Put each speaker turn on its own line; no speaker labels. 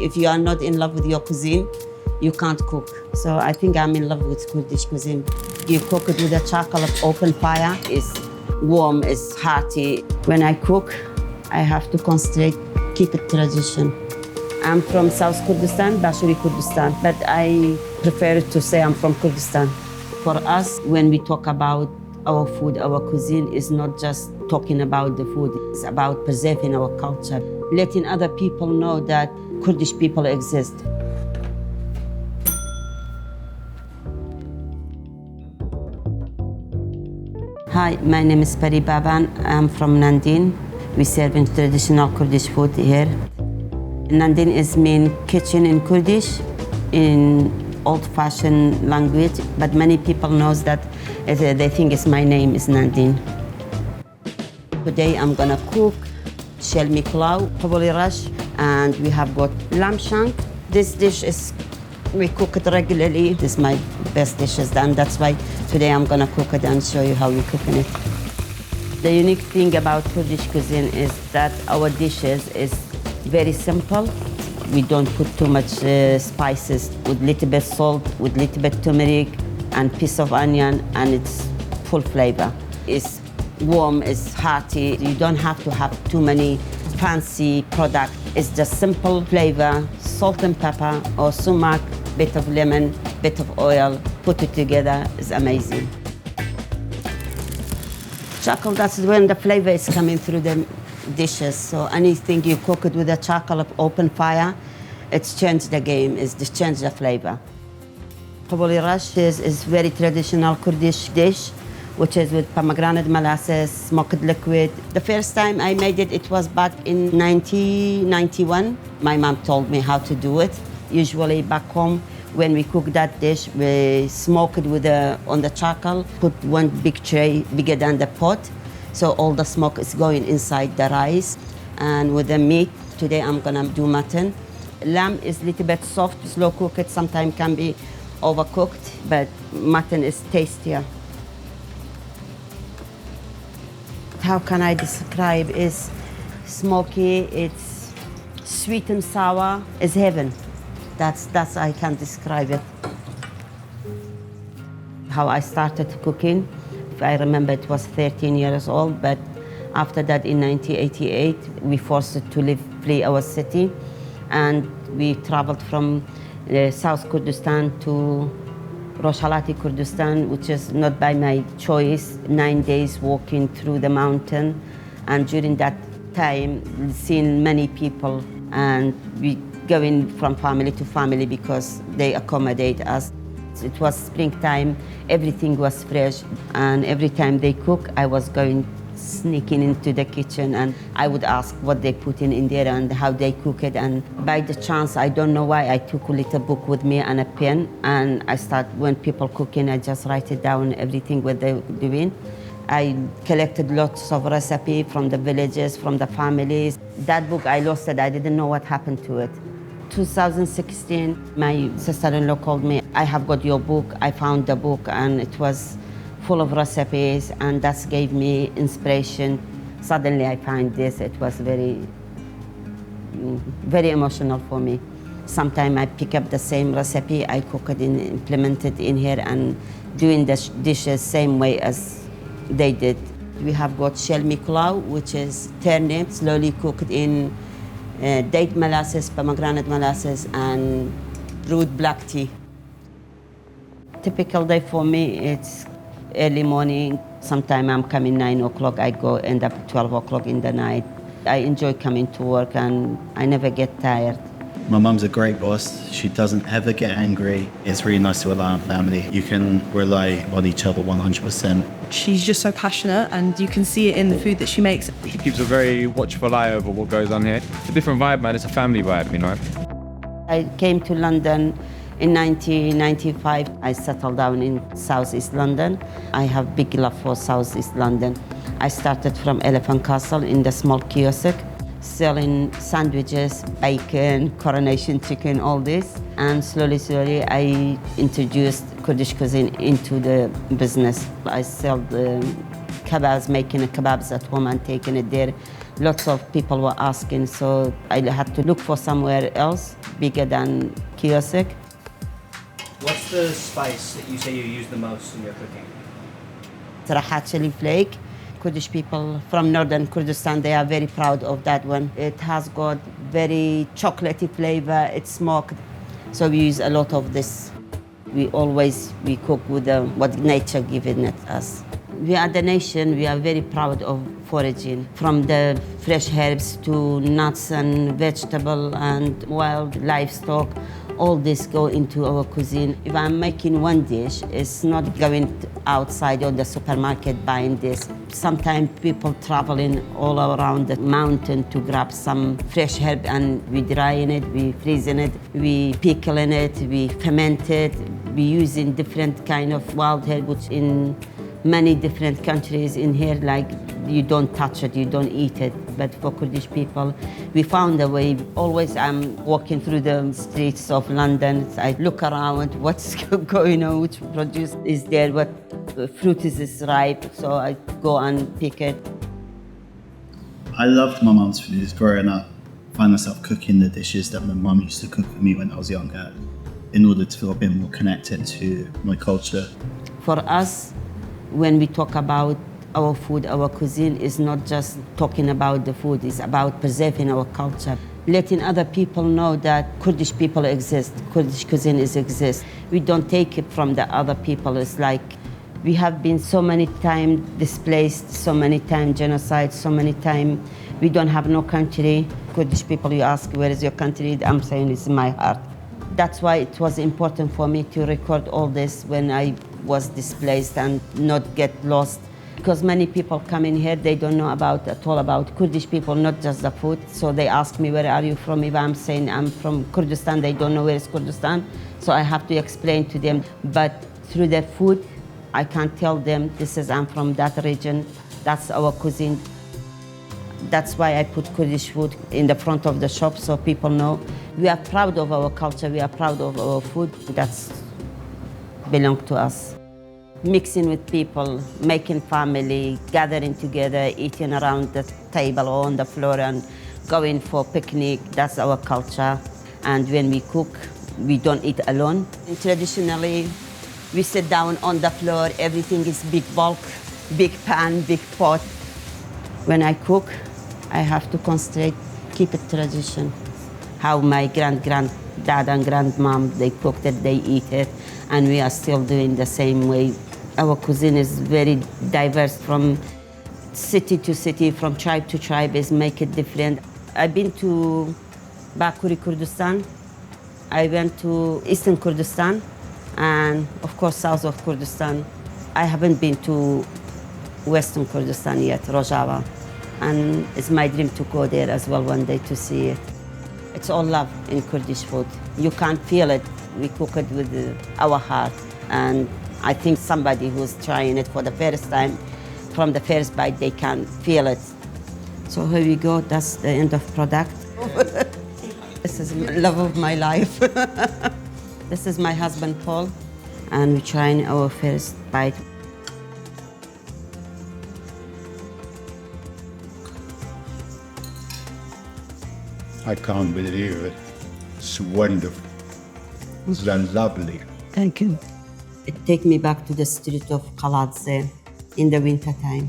if you are not in love with your cuisine, you can't cook. So I think I'm in love with Kurdish cuisine. You cook it with a charcoal of open fire. It's warm, it's hearty. When I cook, I have to concentrate, keep it tradition. I'm from South Kurdistan, Bashuri Kurdistan, but I prefer to say I'm from Kurdistan. For us, when we talk about our food, our cuisine is not just talking about the food, it's about preserving our culture, letting other people know that Kurdish people exist. Hi, my name is Pary Baban. I'm from Nandine. We serve traditional Kurdish food here. Nandine is main kitchen in Kurdish, in old-fashioned language, but many people knows that they think it's my name is Nandine. Today I'm gonna cook Shelim E Kulaû, Qabuli Rash, and we have got lamb shank. This dish is, we cook it regularly. This is my best dishes, and that's why today I'm gonna cook it and show you how we're cooking it. The unique thing about Kurdish cuisine is that our dishes is very simple. We don't put too much spices, with little bit salt, with little bit turmeric and piece of onion, and it's full flavor. It's warm, it's hearty. You don't have to have too many fancy products. It's just simple flavor, salt and pepper or sumac, bit of lemon, bit of oil, put it together, it's amazing. Charcoal, that's when the flavor is coming through the dishes. So anything you cook it with a charcoal of open fire, it's changed the game, it's just changed the flavor. Qabuli Rash is very traditional Kurdish dish, which is with pomegranate molasses, smoked liquid. The first time I made it, it was back in 1991. My mom told me how to do it. Usually back home, when we cook that dish, we smoke it with on the charcoal, put one big tray bigger than the pot, so all the smoke is going inside the rice. And with the meat, today I'm gonna do mutton. Lamb is a little bit soft, slow cook it, sometimes can be overcooked, but mutton is tastier. How can I describe? It's smoky, it's sweet and sour, it's heaven. That's I can describe it. How I started cooking, if I remember it was 13 years old, but after that in 1988, we forced to flee our city, and we traveled from South Kurdistan to Roshalati Kurdistan, which is not by my choice, 9 days walking through the mountain. And during that time, seeing many people, and we going from family to family because they accommodate us. It was springtime, everything was fresh, and every time they cook, I was going sneaking into the kitchen, and I would ask what they put in there and how they cook it. And by the chance, I don't know why, I took a little book with me and a pen, and I start, when people cooking, I just write it down, everything what they're doing. I collected lots of recipes from the villages, from the families. That book, I lost it, I didn't know what happened to it. 2016, my sister-in-law called me, I have got your book. I found the book, and it was full of recipes, and that gave me inspiration. Suddenly I find this, it was very, very emotional for me. Sometimes I pick up the same recipe, I cook it and implement it in here, and doing the dishes same way as they did. We have got Shelim E Kulaû, which is turnip, slowly cooked in date molasses, pomegranate molasses, and brewed black tea. Typical day for me, it's early morning. Sometimes I'm coming 9 o'clock, I go end up 12 o'clock in the night. I enjoy coming to work, and I never get tired.
My mum's a great boss. She doesn't ever get angry. It's really nice to rely on family. You can rely on each other 100%.
She's just so passionate, and you can see it in the food that she makes.
She keeps a very watchful eye over what goes on here. It's a different vibe, man. It's a family vibe, you know.
I came to London in 1995. I settled down in Southeast London. I have big love for Southeast London. I started from Elephant Castle in the small kiosk, selling sandwiches, bacon, coronation chicken, all this. And slowly, I introduced Kurdish cuisine into the business. I sell the kebabs, making kebabs at home and taking it there. Lots of people were asking, so I had to look for somewhere else. bigger than kiosk.
What's the spice that you say you use the most in your cooking?
Rahat chili flake. Kurdish people from northern Kurdistan, they are very proud of that one. It has got very chocolatey flavor, it's smoked. So we use a lot of this. We cook with what nature given it us. We are the nation, we are very proud of foraging. From the fresh herbs to nuts and vegetable and wild livestock, all this go into our cuisine. If I'm making one dish, it's not going outside or the supermarket buying this. Sometimes people traveling all around the mountain to grab some fresh herb, and we drying it, we freezing it, we pickling it, we ferment it. We using different kind of wild herb, which in many different countries in here, like you don't touch it, you don't eat it. But for Kurdish people, we found a way. Always I'm walking through the streets of London. I look around, what's going on, which produce is there, what fruit is ripe. So I go and pick it.
I loved my mum's food growing up. I find myself cooking the dishes that my mum used to cook for me when I was younger in order to feel a bit more connected to my culture.
For us, when we talk about our food, our cuisine is not just talking about the food, it's about preserving our culture. Letting other people know that Kurdish people exist, Kurdish cuisine exists. We don't take it from the other people. It's like we have been so many times displaced, so many times genocide, so many times we don't have no country. Kurdish people, you ask, where is your country? I'm saying it's in my heart. That's why it was important for me to record all this when I was displaced and not get lost. Because many people come in here, they don't know at all about Kurdish people, not just the food. So they ask me, where are you from? If I'm saying I'm from Kurdistan, they don't know where is Kurdistan. So I have to explain to them. But through the food, I can tell them, I'm from that region, that's our cuisine. That's why I put Kurdish food in the front of the shop so people know. We are proud of our culture, we are proud of our food. That's belong to us. Mixing with people, making family, gathering together, eating around the table or on the floor and going for picnic, that's our culture. And when we cook, we don't eat alone. And traditionally, we sit down on the floor, everything is big bulk, big pan, big pot. When I cook, I have to concentrate, keep it tradition. How my granddad and grandmom, they cooked it, they eat it, and we are still doing the same way. Our cuisine is very diverse from city to city, from tribe to tribe, is make it different. I've been to Qabuli Kurdistan, I went to Eastern Kurdistan, and of course south of Kurdistan. I haven't been to Western Kurdistan yet, Rojava, and it's my dream to go there as well one day to see it. It's all love in Kurdish food. You can't feel it. We cook it with our heart. And I think somebody who's trying it for the first time, from the first bite, they can feel it. So here we go. That's the end of product. This is love of my life. This is my husband, Paul. And we're trying our first bite.
I can't believe it. It's wonderful. It's lovely.
Thank you. It takes me back to the street of Qaladzê in the winter time.